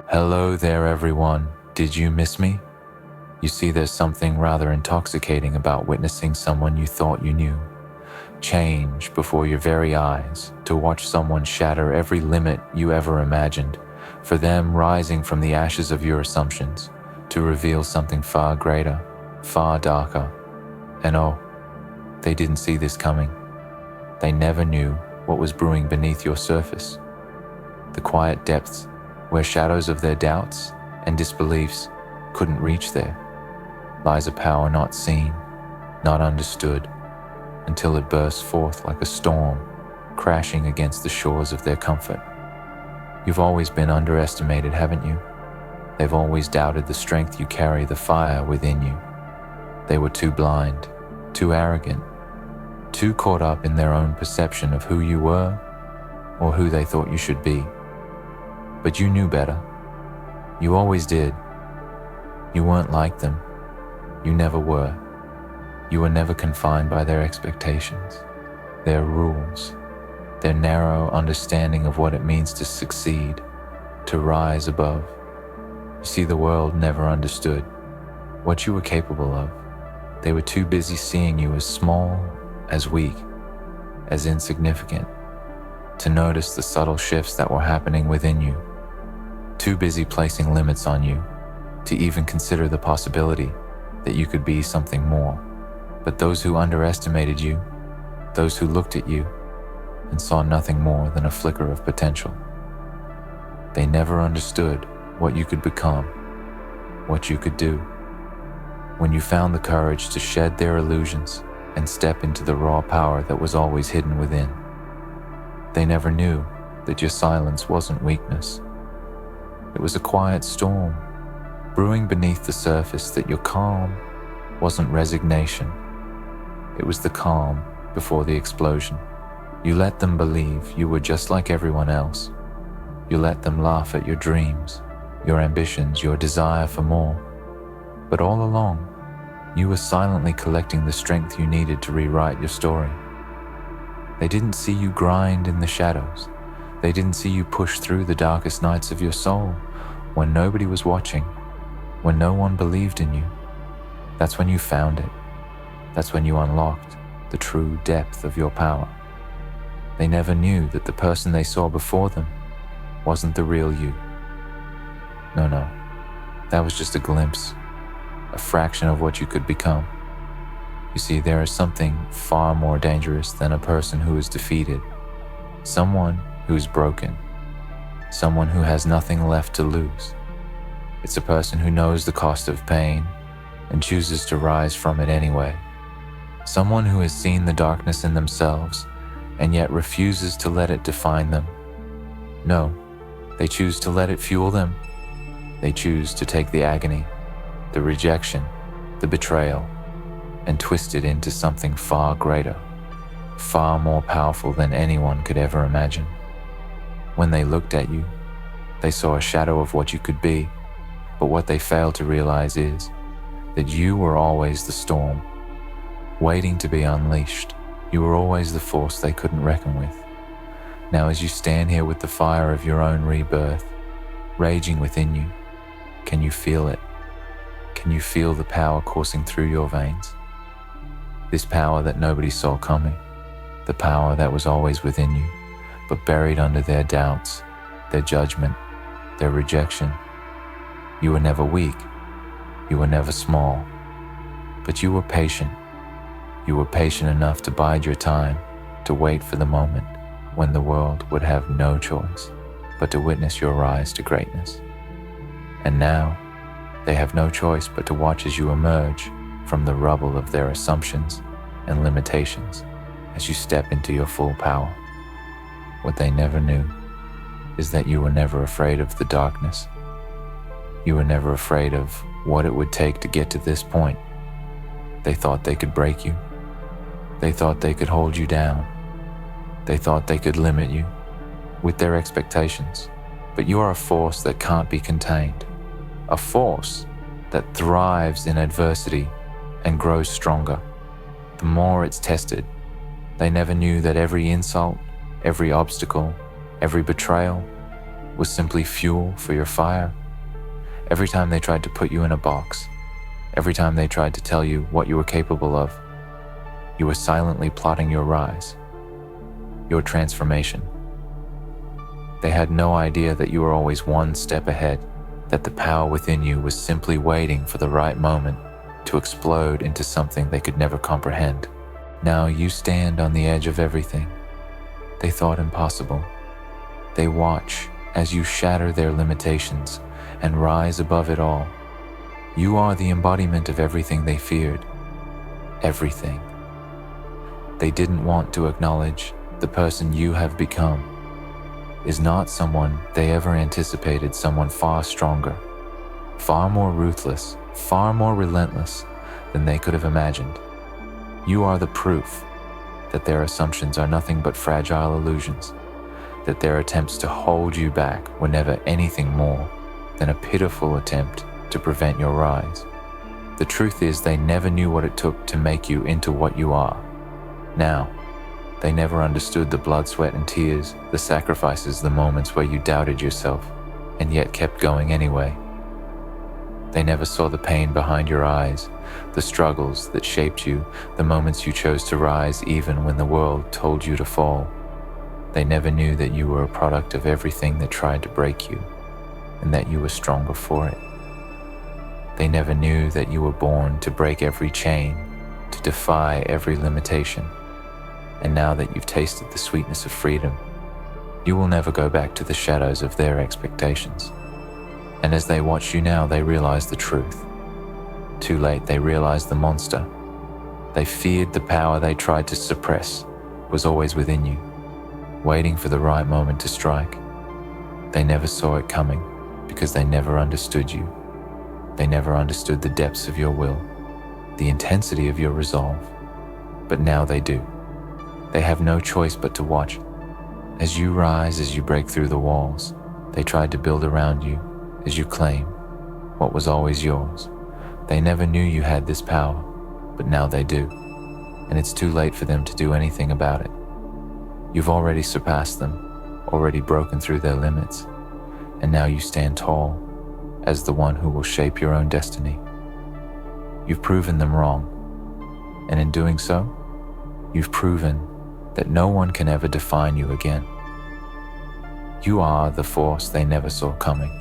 Hello there, everyone. Did you miss me? You see, there's something rather intoxicating about witnessing someone you thought you knew change before your very eyes, to watch someone shatter every limit you ever imagined, for them rising from the ashes of your assumptions to reveal something far greater, far darker. And oh, they didn't see this coming. They never knew what was brewing beneath your surface. The quiet depths where shadows of their doubts and disbeliefs couldn't reach there lies a power not seen, not understood, until it bursts forth like a storm, crashing against the shores of their comfort. You've always been underestimated, haven't you? They've always doubted the strength you carry, the fire within you. They were too blind, too arrogant, too caught up in their own perception of who you were or who they thought you should be. But you knew better. You always did. You weren't like them. You never were. You were never confined by their expectations, their rules, their narrow understanding of what it means to succeed, to rise above. You see, the world never understood what you were capable of. They were too busy seeing you as small, as weak, as insignificant, to notice the subtle shifts that were happening within you. Too busy placing limits on you to even consider the possibility that you could be something more. But those who underestimated you, those who looked at you and saw nothing more than a flicker of potential, they never understood what you could become, what you could do. When you found the courage to shed their illusions and step into the raw power that was always hidden within, they never knew that your silence wasn't weakness. It was a quiet storm brewing beneath the surface, that your calm wasn't resignation. It was the calm before the explosion. You let them believe you were just like everyone else. You let them laugh at your dreams, your ambitions, your desire for more. But all along, you were silently collecting the strength you needed to rewrite your story. They didn't see you grind in the shadows. They didn't see you push through the darkest nights of your soul when nobody was watching, when no one believed in you. That's when you found it. That's when you unlocked the true depth of your power. They never knew that the person they saw before them wasn't the real you. No, that was just a glimpse, a fraction of what you could become. You see, there is something far more dangerous than a person who is defeated, someone who is broken, someone who has nothing left to lose. It's a person who knows the cost of pain and chooses to rise from it anyway. Someone who has seen the darkness in themselves and yet refuses to let it define them. No, they choose to let it fuel them. They choose to take the agony, the rejection, the betrayal, and twist it into something far greater, far more powerful than anyone could ever imagine. When they looked at you, they saw a shadow of what you could be, but what they failed to realize is that you were always the storm, waiting to be unleashed. You were always the force they couldn't reckon with. Now, as you stand here with the fire of your own rebirth raging within you, can you feel it? Can you feel the power coursing through your veins? This power that nobody saw coming, the power that was always within you, but buried under their doubts, their judgment, their rejection. You were never weak. You were never small. But you were patient. You were patient enough to bide your time, to wait for the moment when the world would have no choice but to witness your rise to greatness. And now, they have no choice but to watch as you emerge from the rubble of their assumptions and limitations as you step into your full power. What they never knew is that you were never afraid of the darkness. You were never afraid of what it would take to get to this point. They thought they could break you. They thought they could hold you down. They thought they could limit you with their expectations. But you are a force that can't be contained, a force that thrives in adversity and grows stronger the more it's tested. They never knew that every insult, every obstacle, every betrayal was simply fuel for your fire. Every time they tried to put you in a box, every time they tried to tell you what you were capable of, you were silently plotting your rise, your transformation. They had no idea that you were always one step ahead, that the power within you was simply waiting for the right moment to explode into something they could never comprehend. Now you stand on the edge of everything they thought impossible. They watch as you shatter their limitations and rise above it all. You are the embodiment of everything they feared. Everything. They didn't want to acknowledge the person you have become is not someone they ever anticipated, someone far stronger, far more ruthless, far more relentless than they could have imagined. You are the proof that their assumptions are nothing but fragile illusions, that their attempts to hold you back were never anything more than a pitiful attempt to prevent your rise. The truth is, they never knew what it took to make you into what you are. Now, they never understood the blood, sweat, and tears, the sacrifices, the moments where you doubted yourself and yet kept going anyway. They never saw the pain behind your eyes, the struggles that shaped you, the moments you chose to rise even when the world told you to fall. They never knew that you were a product of everything that tried to break you, and that you were stronger for it. They never knew that you were born to break every chain, to defy every limitation. And now that you've tasted the sweetness of freedom, you will never go back to the shadows of their expectations. And as they watch you now, they realize the truth. Too late, they realize the monster. They feared the power they tried to suppress was always within you, waiting for the right moment to strike. They never saw it coming because they never understood you. They never understood the depths of your will, the intensity of your resolve. But now they do. They have no choice but to watch. As you rise, as you break through the walls they tried to build around you, as you claim what was always yours. They never knew you had this power, but now they do. And it's too late for them to do anything about it. You've already surpassed them, already broken through their limits, and now you stand tall as the one who will shape your own destiny. You've proven them wrong, and in doing so, you've proven that no one can ever define you again. You are the force they never saw coming,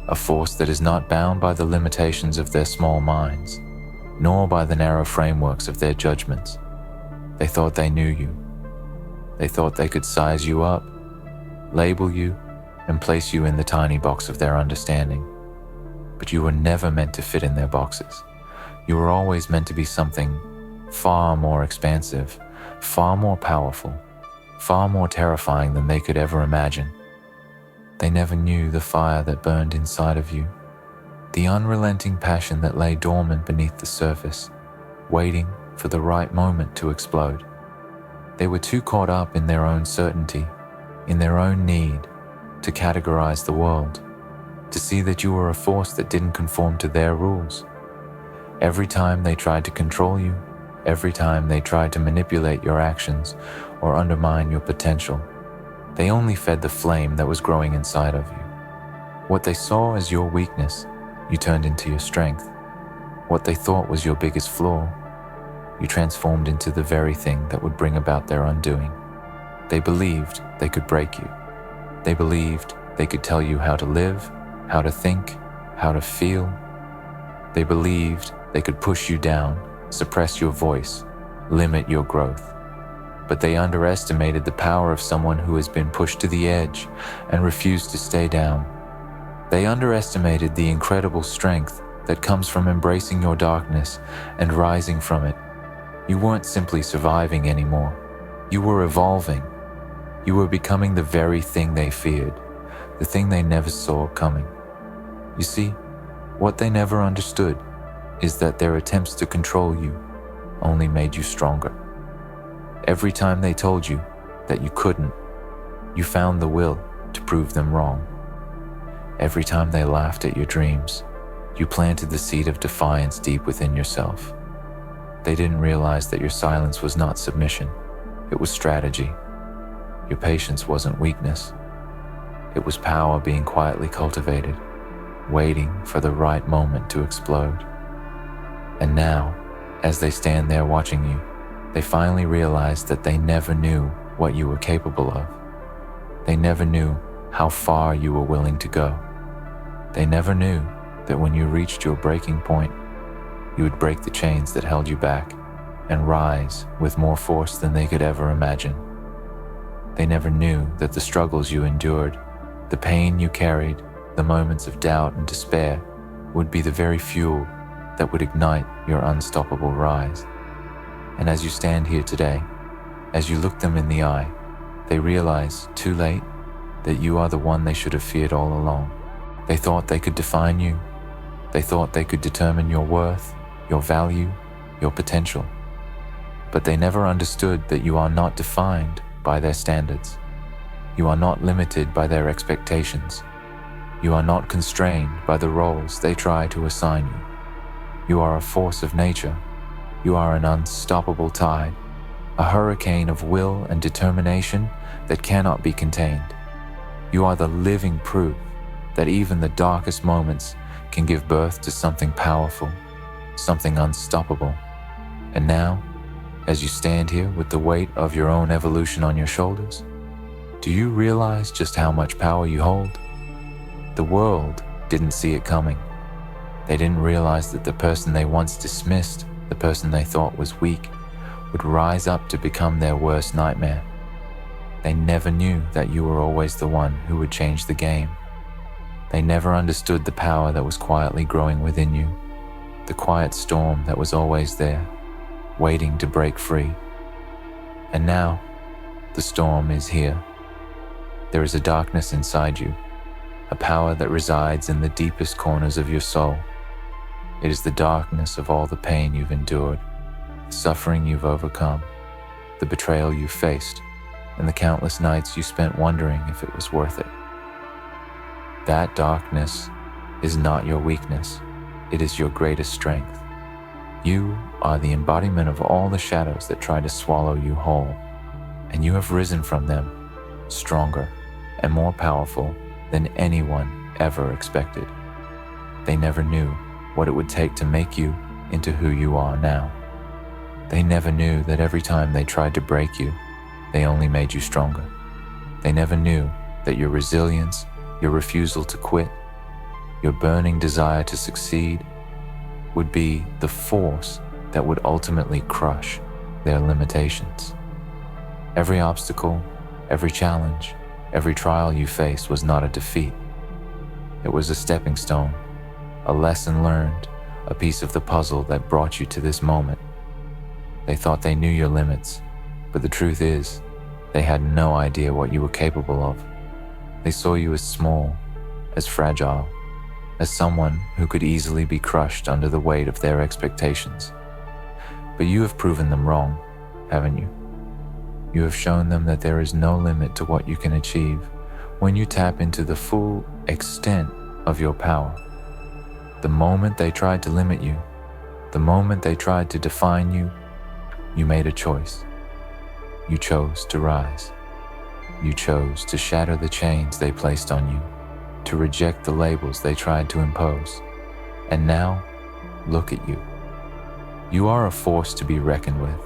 a force that is not bound by the limitations of their small minds, nor by the narrow frameworks of their judgments. They thought they knew you. They thought they could size you up, label you, and place you in the tiny box of their understanding. But you were never meant to fit in their boxes. You were always meant to be something far more expansive, far more powerful, far more terrifying than they could ever imagine. They never knew the fire that burned inside of you, the unrelenting passion that lay dormant beneath the surface, waiting for the right moment to explode. They were too caught up in their own certainty, in their own need to categorize the world, to see that you were a force that didn't conform to their rules. Every time they tried to control you, every time they tried to manipulate your actions or undermine your potential, they only fed the flame that was growing inside of you. What they saw as your weakness, you turned into your strength. What they thought was your biggest flaw, you transformed into the very thing that would bring about their undoing. They believed they could break you. They believed they could tell you how to live, how to think, how to feel. They believed they could push you down, suppress your voice, limit your growth. But they underestimated the power of someone who has been pushed to the edge and refused to stay down. They underestimated the incredible strength that comes from embracing your darkness and rising from it. You weren't simply surviving anymore. You were evolving. You were becoming the very thing they feared, the thing they never saw coming. You see, what they never understood is that their attempts to control you only made you stronger. Every time they told you that you couldn't, you found the will to prove them wrong. Every time they laughed at your dreams, you planted the seed of defiance deep within yourself. They didn't realize that your silence was not submission, it was strategy. Your patience wasn't weakness, It was power being quietly cultivated, waiting for the right moment to explode. And now, as they stand there watching you, they finally realize that they never knew what you were capable of. They never knew how far you were willing to go. They never knew that when you reached your breaking point, you would break the chains that held you back and rise with more force than they could ever imagine. They never knew that the struggles you endured, the pain you carried, the moments of doubt and despair would be the very fuel that would ignite your unstoppable rise. And as you stand here today, as you look them in the eye, they realize, too late, that you are the one they should have feared all along. They thought they could define you. They thought they could determine your worth, your value, your potential. But they never understood that you are not defined by their standards. You are not limited by their expectations. You are not constrained by the roles they try to assign you. You are a force of nature. You are an unstoppable tide, a hurricane of will and determination that cannot be contained. You are the living proof that even the darkest moments can give birth to something powerful, something unstoppable. And now, as you stand here with the weight of your own evolution on your shoulders, do you realize just how much power you hold? The world didn't see it coming. They didn't realize that the person they once dismissed, the person they thought was weak, would rise up to become their worst nightmare. They never knew that you were always the one who would change the game. They never understood the power that was quietly growing within you, the quiet storm that was always there, waiting to break free. And now, the storm is here. There is a darkness inside you, a power that resides in the deepest corners of your soul. It is the darkness of all the pain you've endured, the suffering you've overcome, the betrayal you faced, and the countless nights you spent wondering if it was worth it. That darkness is not your weakness. It is your greatest strength. You are the embodiment of all the shadows that try to swallow you whole, and you have risen from them, stronger and more powerful than anyone ever expected. They never knew what it would take to make you into who you are now. They never knew that every time they tried to break you, they only made you stronger. They never knew that your resilience, your refusal to quit, your burning desire to succeed would be the force that would ultimately crush their limitations. Every obstacle, every challenge, every trial you faced was not a defeat. It was a stepping stone, a lesson learned, a piece of the puzzle that brought you to this moment. They thought they knew your limits, but the truth is, they had no idea what you were capable of. They saw you as small, as fragile, as someone who could easily be crushed under the weight of their expectations. But you have proven them wrong, haven't you? You have shown them that there is no limit to what you can achieve when you tap into the full extent of your power. The moment they tried to limit you, the moment they tried to define you, you made a choice. You chose to rise. You chose to shatter the chains they placed on you, to reject the labels they tried to impose. And now, look at you. You are a force to be reckoned with.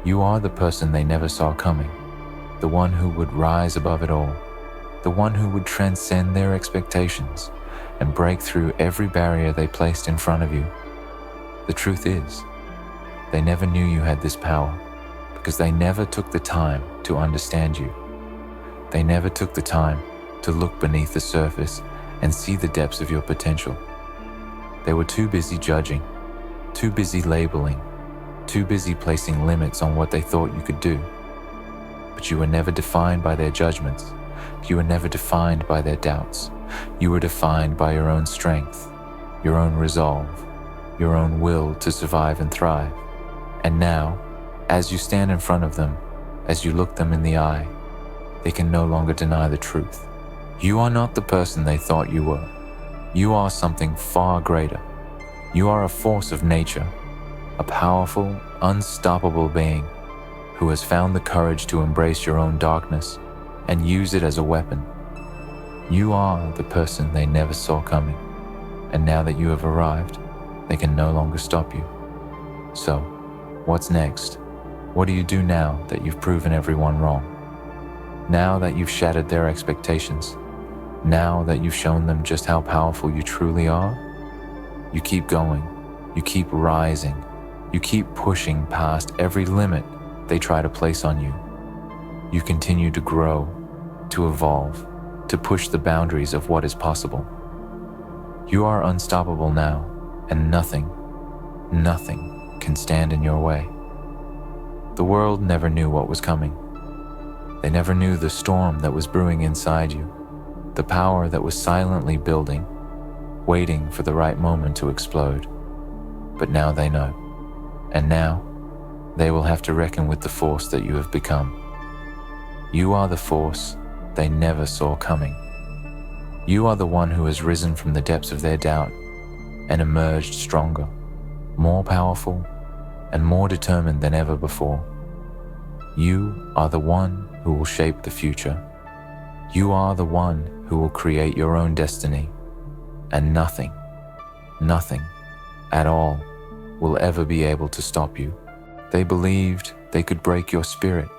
You are the person they never saw coming, the one who would rise above it all, the one who would transcend their expectations and break through every barrier they placed in front of you. The truth is, they never knew you had this power because they never took the time to understand you. They never took the time to look beneath the surface and see the depths of your potential. They were too busy judging, too busy labeling, too busy placing limits on what they thought you could do. But you were never defined by their judgments. You were never defined by their doubts. You were defined by your own strength, your own resolve, your own will to survive and thrive. And now, as you stand in front of them, as you look them in the eye, they can no longer deny the truth. You are not the person they thought you were. You are something far greater. You are a force of nature, a powerful, unstoppable being who has found the courage to embrace your own darkness and use it as a weapon. You are the person they never saw coming, and now that you have arrived, they can no longer stop you. So, what's next? What do you do now that you've proven everyone wrong? Now that you've shattered their expectations, now that you've shown them just how powerful you truly are, you keep going, you keep rising, you keep pushing past every limit they try to place on you. You continue to grow, to evolve, to push the boundaries of what is possible. You are unstoppable now, and nothing can stand in your way. The world never knew what was coming. They never knew the storm that was brewing inside you, the power that was silently building, waiting for the right moment to explode. But now they know, and now they will have to reckon with the force that you have become. You are the force they never saw coming. You are the one who has risen from the depths of their doubt and emerged stronger, more powerful, and more determined than ever before. You are the one who will shape the future. You are the one who will create your own destiny, and nothing at all will ever be able to stop you. They believed they could break your spirit.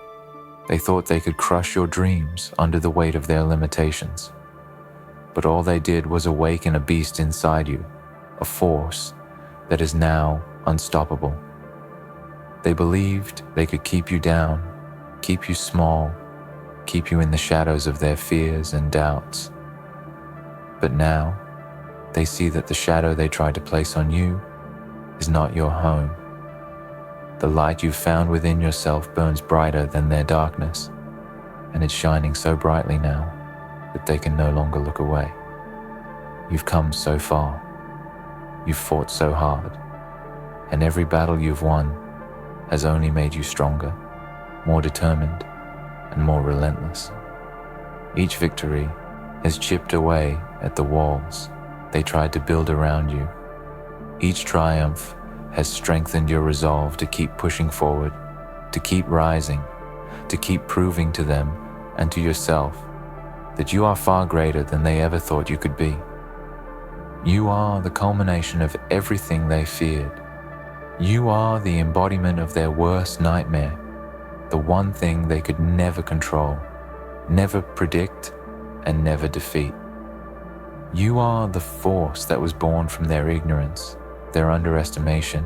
They thought they could crush your dreams under the weight of their limitations. But all they did was awaken a beast inside you, a force that is now unstoppable. They believed they could keep you down, keep you small, keep you in the shadows of their fears and doubts. But now, they see that the shadow they tried to place on you is not your home. The light you've found within yourself burns brighter than their darkness, and it's shining so brightly now that they can no longer look away. You've come so far. You've fought so hard, and every battle you've won has only made you stronger, more determined, and more relentless. Each victory has chipped away at the walls they tried to build around you. Each triumph has strengthened your resolve to keep pushing forward, to keep rising, to keep proving to them and to yourself that you are far greater than they ever thought you could be. You are the culmination of everything they feared. You are the embodiment of their worst nightmare, the one thing they could never control, never predict, and never defeat. You are the force that was born from their ignorance, their underestimation,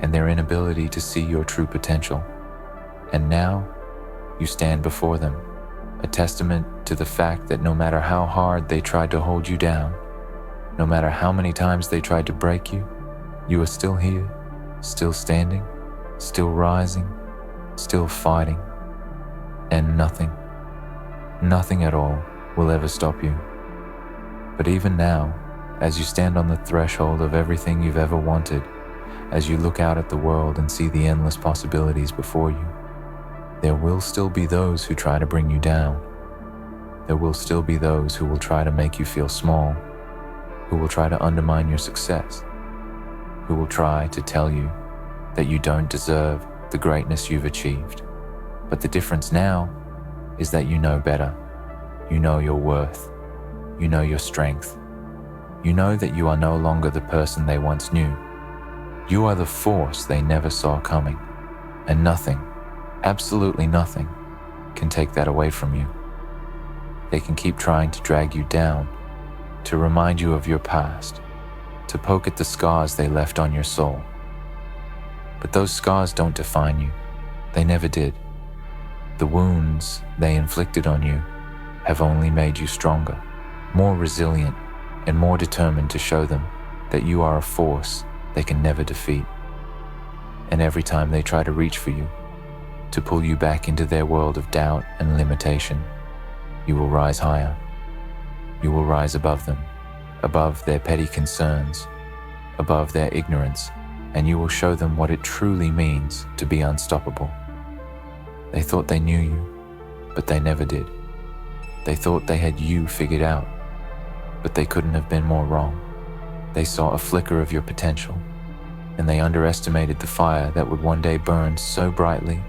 and their inability to see your true potential. And now, you stand before them, a testament to the fact that no matter how hard they tried to hold you down, no matter how many times they tried to break you, you are still here, still standing, still rising, still fighting, and nothing at all will ever stop you. But even now, as you stand on the threshold of everything you've ever wanted, as you look out at the world and see the endless possibilities before you, there will still be those who try to bring you down. There will still be those who will try to make you feel small, who will try to undermine your success, who will try to tell you that you don't deserve the greatness you've achieved. But the difference now is that you know better. You know your worth. You know your strength. You know that you are no longer the person they once knew. You are the force they never saw coming, and nothing, absolutely nothing, can take that away from you. They can keep trying to drag you down, to remind you of your past, to poke at the scars they left on your soul. But those scars don't define you. They never did. The wounds they inflicted on you have only made you stronger, more resilient, and more determined to show them that you are a force they can never defeat. And every time they try to reach for you, to pull you back into their world of doubt and limitation, you will rise higher. You will rise above them, above their petty concerns, above their ignorance, and you will show them what it truly means to be unstoppable. They thought they knew you, but they never did. They thought they had you figured out, but they couldn't have been more wrong. They saw a flicker of your potential, and they underestimated the fire that would one day burn so brightly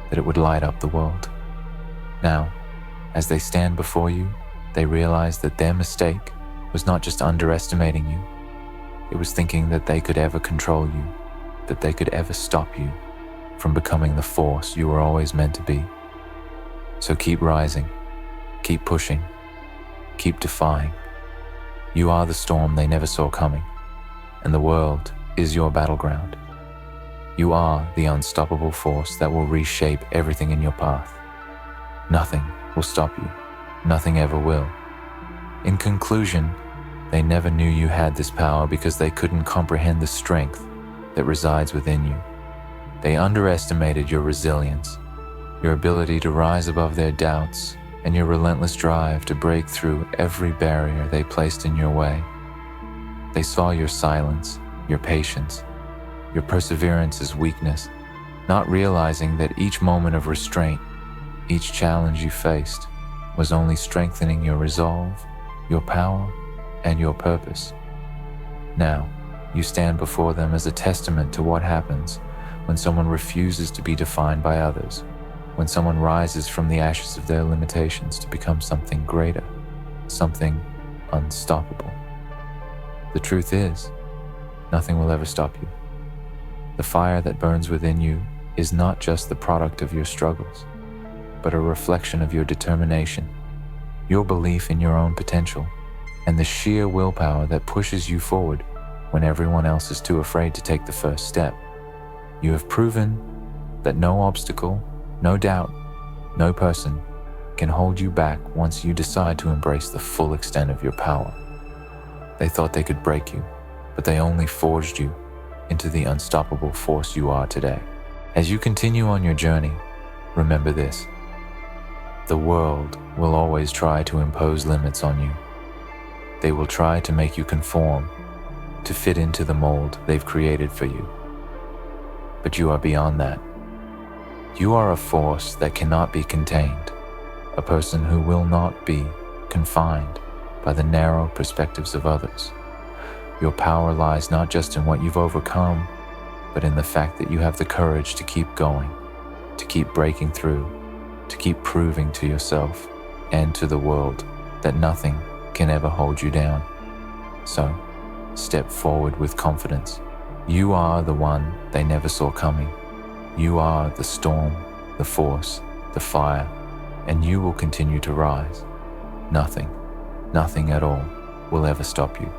that it would light up the world. Now, as they stand before you, They realized that their mistake was not just underestimating you, it was thinking that they could ever control you, that they could ever stop you from becoming the force you were always meant to be. So keep rising, keep pushing, keep defying. You are the storm they never saw coming, and the world is your battleground. You are the unstoppable force that will reshape everything in your path. Nothing will stop you. Nothing ever will. In conclusion, they never knew you had this power because they couldn't comprehend the strength that resides within you. They underestimated your resilience, your ability to rise above their doubts, and your relentless drive to break through every barrier they placed in your way. They saw your silence, your patience, your perseverance as weakness, not realizing that each moment of restraint, each challenge you faced, was only strengthening your resolve, your power, and your purpose. Now, you stand before them as a testament to what happens when someone refuses to be defined by others, when someone rises from the ashes of their limitations to become something greater, something unstoppable. The truth is, nothing will ever stop you. The fire that burns within you is not just the product of your struggles, but a reflection of your determination, your belief in your own potential, and the sheer willpower that pushes you forward when everyone else is too afraid to take the first step. You have proven that no obstacle, no doubt, no person can hold you back once you decide to embrace the full extent of your power. They thought they could break you, but they only forged you into the unstoppable force you are today. As you continue on your journey, remember this: the world will always try to impose limits on you. They will try to make you conform, to fit into the mold they've created for you. But you are beyond that. You are a force that cannot be contained, a person who will not be confined by the narrow perspectives of others. Your power lies not just in what you've overcome, but in the fact that you have the courage to keep going, to keep breaking through, to keep proving to yourself and to the world that nothing can ever hold you down. So, step forward with confidence. You are the one they never saw coming. You are the storm, the force, the fire, and you will continue to rise. Nothing at all will ever stop you.